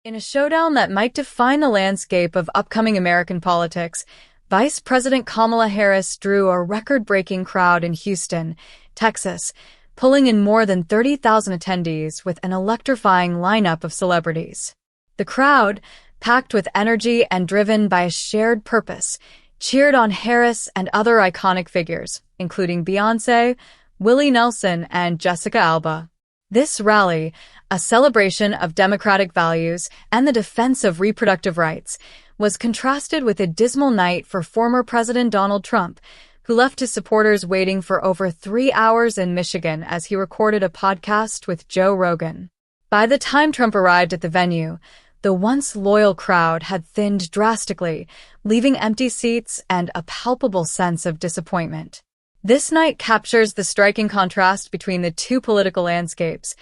In a showdown that might define the landscape of upcoming American politics, Vice President Kamala Harris drew a record-breaking crowd in Houston, Texas, pulling in more than 30,000 attendees with an electrifying lineup of celebrities. The crowd, packed with energy and driven by a shared purpose, cheered on Harris and other iconic figures, including Beyoncé, Willie Nelson, and Jessica Alba. This rally, a celebration of democratic values and the defense of reproductive rights, was contrasted with a dismal night for former President Donald Trump, who left his supporters waiting for over 3 hours in Michigan as he recorded a podcast with Joe Rogan. By the time Trump arrived at the venue, the once loyal crowd had thinned drastically, leaving empty seats and a palpable sense of disappointment. This night captures the striking contrast between the two political landscapes,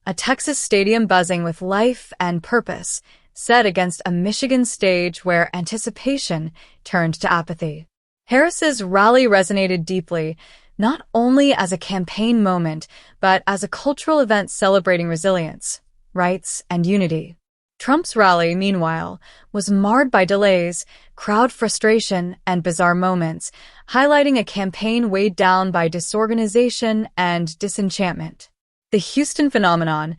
a Texas stadium buzzing with life and purpose, set against a Michigan stage where anticipation turned to apathy. Harris's rally resonated deeply, not only as a campaign moment, but as a cultural event celebrating resilience, rights, and unity. Trump's rally, meanwhile, was marred by delays, crowd frustration, and bizarre moments, highlighting a campaign weighed down by disorganization and disenchantment. The Houston phenomenon,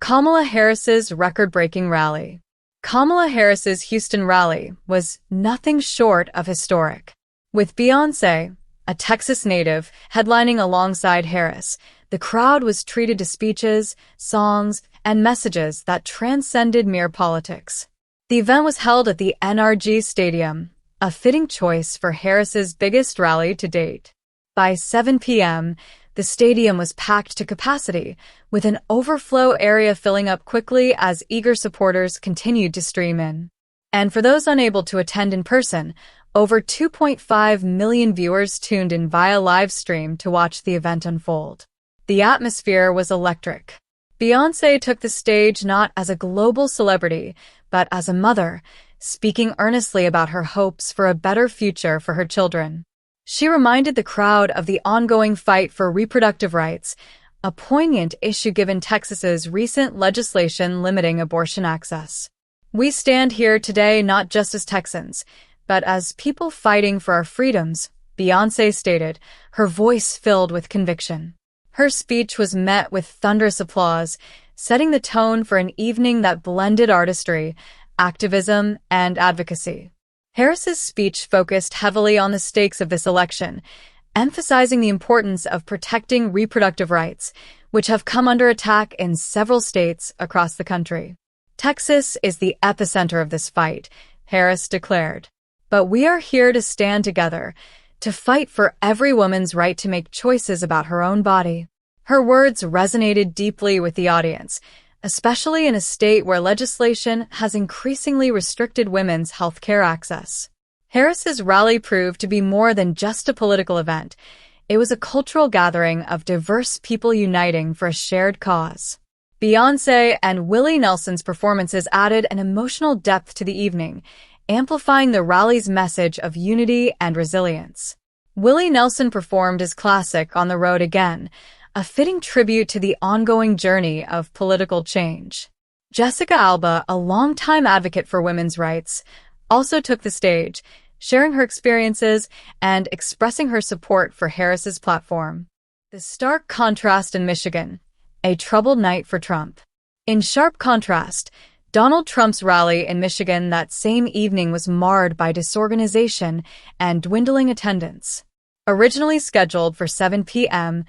Kamala Harris's record-breaking rally. Kamala Harris's Houston rally was nothing short of historic. With Beyoncé, a Texas native, headlining alongside Harris, the crowd was treated to speeches, songs, and messages that transcended mere politics. The event was held at the NRG Stadium, a fitting choice for Harris's biggest rally to date. By 7 p.m., the stadium was packed to capacity, with an overflow area filling up quickly as eager supporters continued to stream in. And for those unable to attend in person, over 2.5 million viewers tuned in via live stream to watch the event unfold. The atmosphere was electric. Beyoncé took the stage not as a global celebrity, but as a mother, speaking earnestly about her hopes for a better future for her children. She reminded the crowd of the ongoing fight for reproductive rights, a poignant issue given Texas's recent legislation limiting abortion access. "We stand here today not just as Texans, but as people fighting for our freedoms," Beyoncé stated, her voice filled with conviction. Her speech was met with thunderous applause, setting the tone for an evening that blended artistry, activism, and advocacy. Harris's speech focused heavily on the stakes of this election, emphasizing the importance of protecting reproductive rights, which have come under attack in several states across the country. "Texas is the epicenter of this fight," Harris declared. "But we are here to stand together, to fight for every woman's right to make choices about her own body." Her words resonated deeply with the audience, especially in a state where legislation has increasingly restricted women's health care access. Harris's rally proved to be more than just a political event. It was a cultural gathering of diverse people uniting for a shared cause. Beyoncé and Willie Nelson's performances added an emotional depth to the evening, amplifying the rally's message of unity and resilience. Willie Nelson performed his classic "On the Road Again," a fitting tribute to the ongoing journey of political change. Jessica Alba, a longtime advocate for women's rights, also took the stage, sharing her experiences and expressing her support for Harris's platform. The stark contrast in Michigan, a troubled night for Trump. In sharp contrast, Donald Trump's rally in Michigan that same evening was marred by disorganization and dwindling attendance. Originally scheduled for 7 p.m.,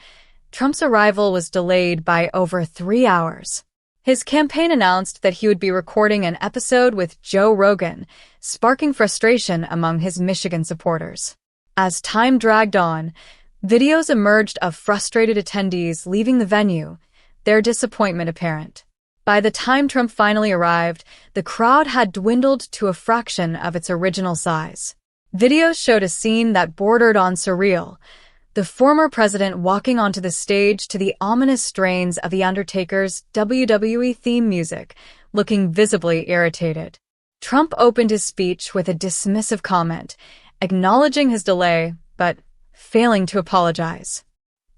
Trump's arrival was delayed by over 3 hours. His campaign announced that he would be recording an episode with Joe Rogan, sparking frustration among his Michigan supporters. As time dragged on, videos emerged of frustrated attendees leaving the venue, their disappointment apparent. By the time Trump finally arrived, the crowd had dwindled to a fraction of its original size. Videos showed a scene that bordered on surreal, the former president walking onto the stage to the ominous strains of The Undertaker's WWE theme music, looking visibly irritated. Trump opened his speech with a dismissive comment, acknowledging his delay, but failing to apologize.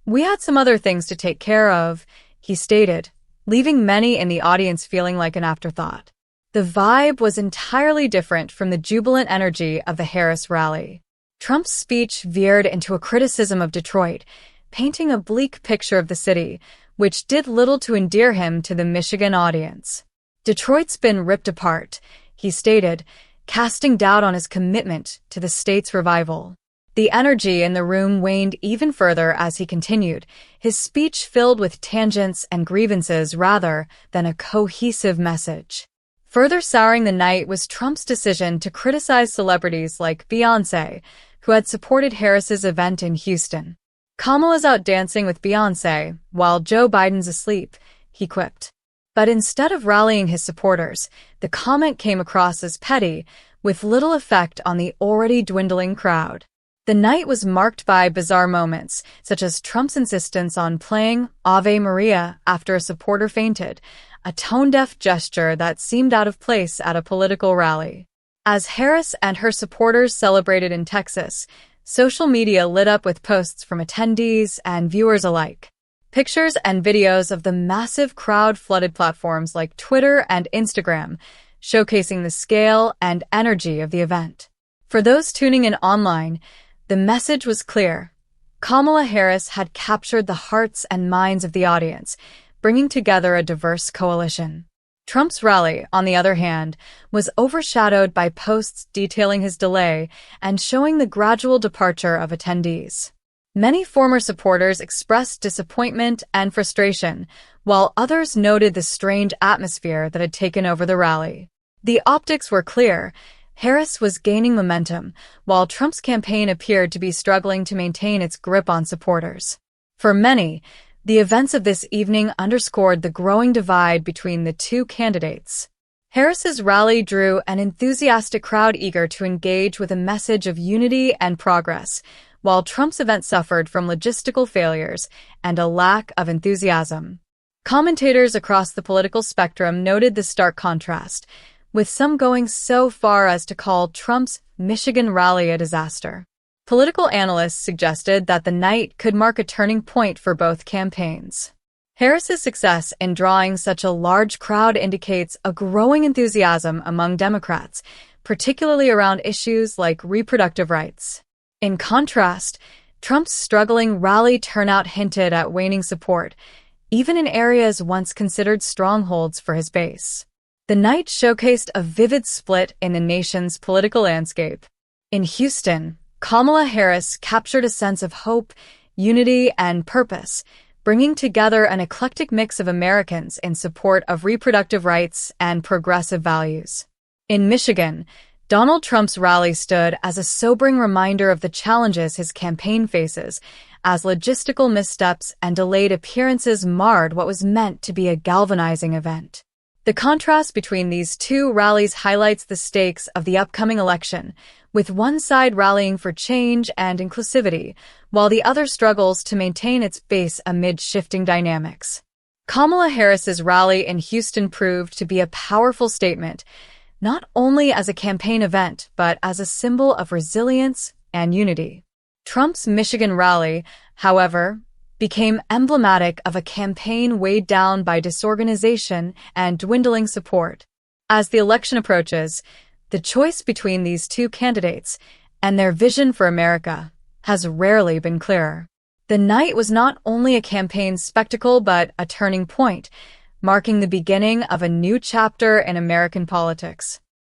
"We had some other things to take care of," he stated, leaving many in the audience feeling like an afterthought. The vibe was entirely different from the jubilant energy of the Harris rally. Trump's speech veered into a criticism of Detroit, painting a bleak picture of the city, which did little to endear him to the Michigan audience. "Detroit's been ripped apart," he stated, casting doubt on his commitment to the state's revival. The energy in the room waned even further as he continued, his speech filled with tangents and grievances rather than a cohesive message. Further souring the night was Trump's decision to criticize celebrities like Beyoncé, who had supported Harris's event in Houston. "Kamala's out dancing with Beyoncé, while Joe Biden's asleep," he quipped. But instead of rallying his supporters, the comment came across as petty, with little effect on the already dwindling crowd. The night was marked by bizarre moments, such as Trump's insistence on playing Ave Maria after a supporter fainted, a tone-deaf gesture that seemed out of place at a political rally. As Harris and her supporters celebrated in Texas, social media lit up with posts from attendees and viewers alike. Pictures and videos of the massive crowd flooded platforms like Twitter and Instagram, showcasing the scale and energy of the event. For those tuning in online, the message was clear. Kamala Harris had captured the hearts and minds of the audience, bringing together a diverse coalition. Trump's rally, on the other hand, was overshadowed by posts detailing his delay and showing the gradual departure of attendees. Many former supporters expressed disappointment and frustration, while others noted the strained atmosphere that had taken over the rally. The optics were clear. Harris was gaining momentum, while Trump's campaign appeared to be struggling to maintain its grip on supporters. For many, the events of this evening underscored the growing divide between the two candidates. Harris's rally drew an enthusiastic crowd eager to engage with a message of unity and progress, while Trump's event suffered from logistical failures and a lack of enthusiasm. Commentators across the political spectrum noted the stark contrast, with some going so far as to call Trump's Michigan rally a disaster. Political analysts suggested that the night could mark a turning point for both campaigns. Harris's success in drawing such a large crowd indicates a growing enthusiasm among Democrats, particularly around issues like reproductive rights. In contrast, Trump's struggling rally turnout hinted at waning support, even in areas once considered strongholds for his base. The night showcased a vivid split in the nation's political landscape. In Houston, Kamala Harris captured a sense of hope, unity, and purpose, bringing together an eclectic mix of Americans in support of reproductive rights and progressive values. In Michigan, Donald Trump's rally stood as a sobering reminder of the challenges his campaign faces, as logistical missteps and delayed appearances marred what was meant to be a galvanizing event. The contrast between these two rallies highlights the stakes of the upcoming election, with one side rallying for change and inclusivity, while the other struggles to maintain its base amid shifting dynamics. Kamala Harris's rally in Houston proved to be a powerful statement, not only as a campaign event, but as a symbol of resilience and unity. Trump's Michigan rally, however, became emblematic of a campaign weighed down by disorganization and dwindling support. As the election approaches, the choice between these two candidates and their vision for America has rarely been clearer. The night was not only a campaign spectacle but a turning point, marking the beginning of a new chapter in American politics.